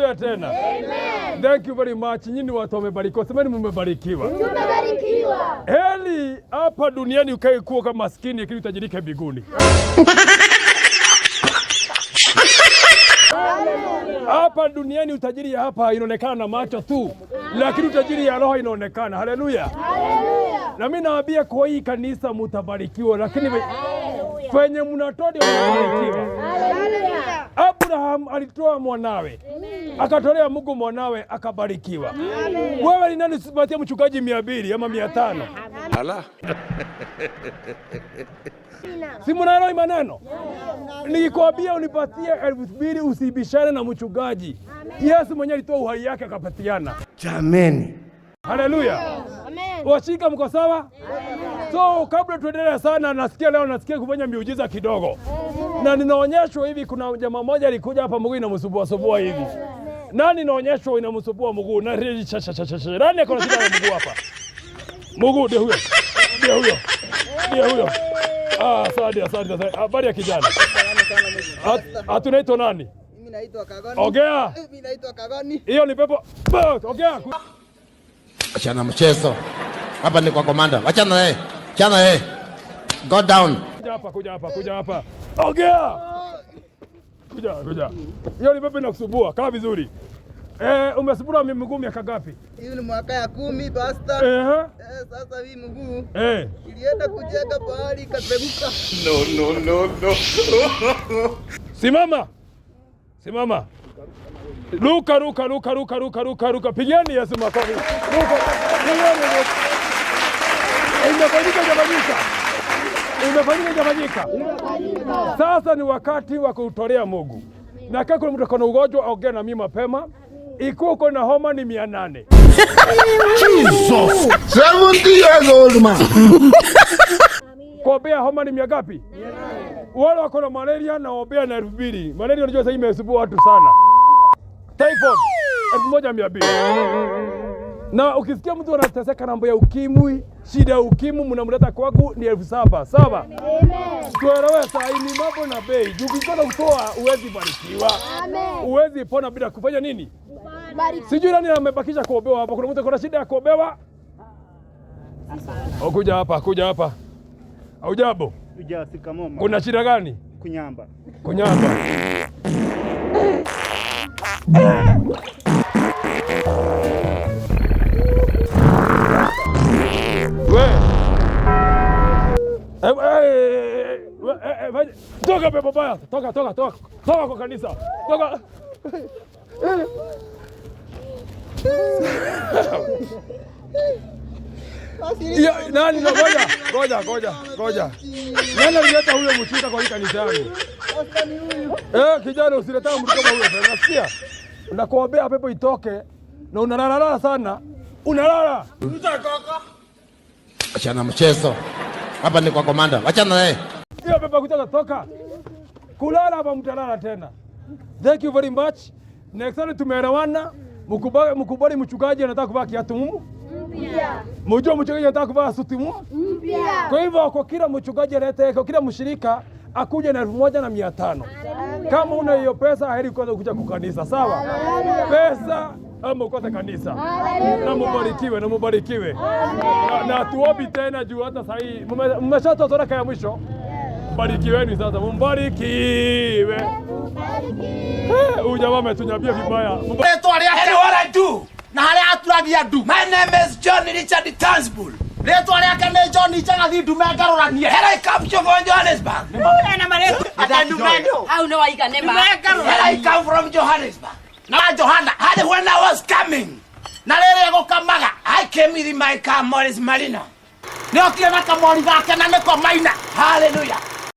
asifiwe tena. Amen. Thank you very much. Nyinyi watu wamebarikiwa. Semeni mmebarikiwa. Tumebarikiwa. Heli hapa duniani ukae kuwa kama maskini lakini utajirike mbinguni. Hapa duniani utajiri ya hapa inaonekana na macho tu, lakini utajiri ya roho inaonekana. Haleluya. Haleluya. Na mimi nawaambia kwa hii kanisa mtabarikiwa, lakini kwenye mnatoa mtabarikiwa. Haleluya. Abraham alitoa mwanawe, akatolea Mungu mwanawe akabarikiwa. Wewe ni nani usipatie mchungaji 200 ama 500? Ala. Si mnaelewa maneno? Nikikwambia unipatie 2000 usibishane na mchungaji. Yesu mwenyewe alitoa uhai yake akapatiana. Jameni. Haleluya. Amen. Washika mko sawa? So kabla tuendelee sana, nasikia kufanya miujiza kidogo. Na ninaonyeshwa hivi, kuna jamaa mmoja alikuja hapa mguu inamsumbua hivi. Nani naonyeshwa inamsumbua mguu? Na nani akona shida na mguu hapa? Mguu ndio huyo. Ndio huyo. Asante. Habari ya kijana. Atunaitwa nani? Mimi naitwa Kagoni. Ongea. Mimi naitwa Kagoni. Hiyo ni pepo. Ongea. Achana mchezo. Hapa ni kwa komanda. Achana naye. Achana naye. Go down. Kuja hapa. Ongea. Kuja. Hiyo ni pepo inakusumbua. Kaa vizuri. Umesumbua miguu miaka ngapi? Hii ni mwaka ya 10 pastor. Sasa hii mguu ilienda kujenga pahali ikateguka. No. Simama. Ruka. Pigeni Yesu makofi. Ruka. Imefanyika. Sasa ni wakati wa kutolea Mungu. Na kama kuna mtu akona ugonjwa ongea na mimi mapema. Ikiwa uko na homa ni 800. Jesus. 70 years old man. Kuombea homa ni ngapi? Wale wako na malaria na ombea na 2000. Malaria unajua sasa imesumbua watu sana. Typhoid 1200. Na ukisikia mtu anateseka na mambo ya ukimwi, shida ya ukimwi mnamleta kwangu ni 7,000. Sawa? Amen. Tuelewe saa hii ni mambo na bei. Ukikosa kutoa huwezi barikiwa. Amen. Huwezi pona bila kufanya nini? Barikiwa. Sijui nani amebakisha kuombewa hapa. Kuna mtu kuna shida ya kuombewa? Kuja hapa. Haujambo? Sikamoma. Kuna shida gani? Kunyamba. Toka pepo baya. Toka kwa kanisa. Toka. Nani ngoja. Nani alileta huyo mshika kwa hii kanisa yangu? Kijana usileta mtu kama huyo. Unasikia? Nakuombea pepo itoke na unalala sana. Unalala. Achana mchezo. Hapa ni kwa komanda. Achana naye. Hiyo pepo kutoka. Kulala hapa mtalala tena. Thank you very much. Next time tumeelewana. Mkubali mchungaji anataka kuvaa kiatu mpya. Mjua mchungaji anataka kuvaa suti mpya. Kwa hivyo kwa kila mchungaji alete, kwa kila mshirika akuje na 1,500. Kama una hiyo pesa heri kwanza kuja kwa kanisa, sawa? Pesa ama ukose kanisa. Na mubarikiwe. Na tuombe tena juu hata sasa hii mmeshatoa sadaka ya mwisho. Barikiweni sasa, mbarikiwe. Huyu jamaa ametunyambia vibaya. What I do? Na hale aturagia du. My name is John Richard Turnbull. Retwa rĩake nĩ John Chagathi Ndume Ngarũrania. Here I come from Johannesburg. Na marefu atandumendo. Au no waiga nema. Here I come from Johannesburg. Na Johanna, had when I was coming. Na rĩrĩ gũkamaga, I came with my car Morris Marina. Nĩokire na kamori gake na nĩko maina. Hallelujah.